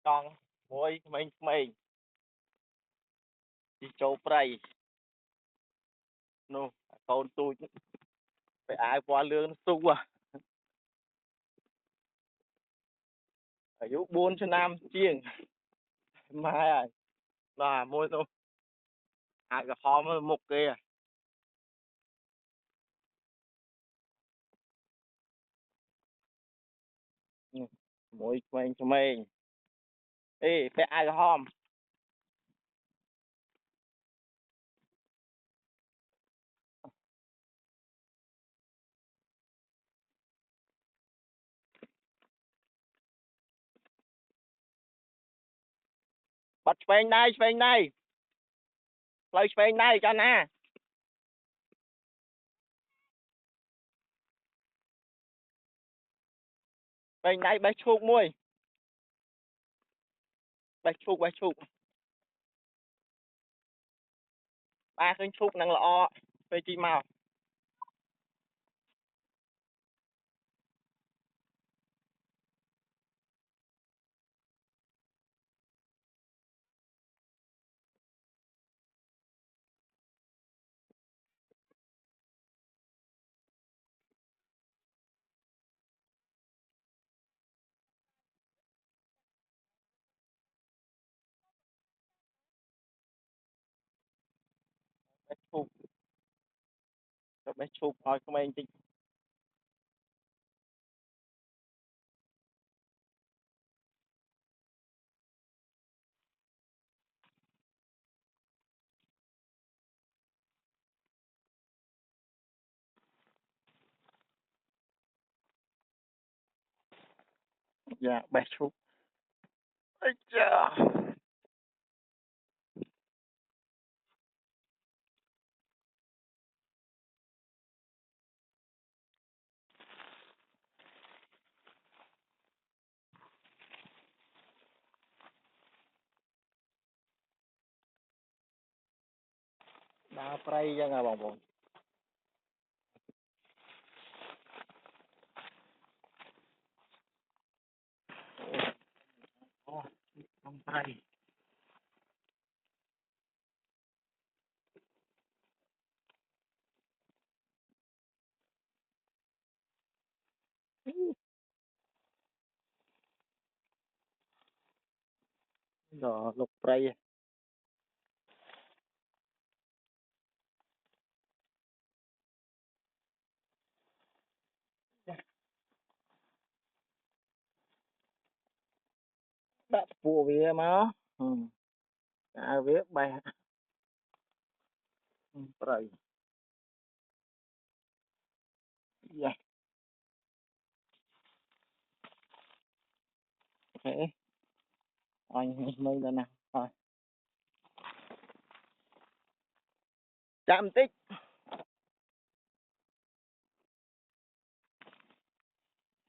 Con môi mình đi châu prey no con tôi phải ai qua lương su à ở dụ buôn cho nam chiêng mai à là môi tôi ai cả hòm một kia môi mình cho mình ê phải ai cả hòm bắt phanh đây lời phanh đây cho nè phanh đây bách chụp môi bách chụp ba khinh chụp năng lọ phê chi màu bách chụp cho bách chụp hỏi của mình thì dạ bách chụp ây chà đá prey ra ngà bỏng bỏng không prey rồi lục prey đã phụ về mà à viết bài prey dạ thế anh mới ra nào rồi chạm tích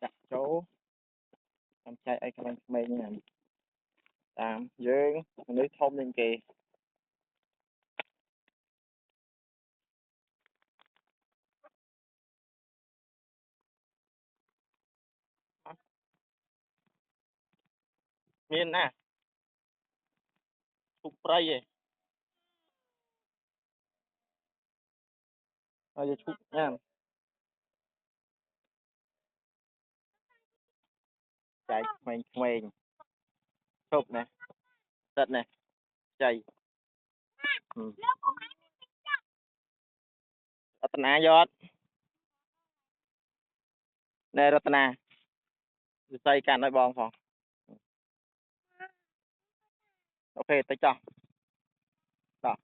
đặt chỗ em chạy ai các mình nha làm dương nước thông lên kì miền nè chụp prey vậy rồi giờ chụp nha chạy mình chụp nè đất nè chạy Ratna giọt nè Ratna xây cạn nói bong phòng ok tới cho đó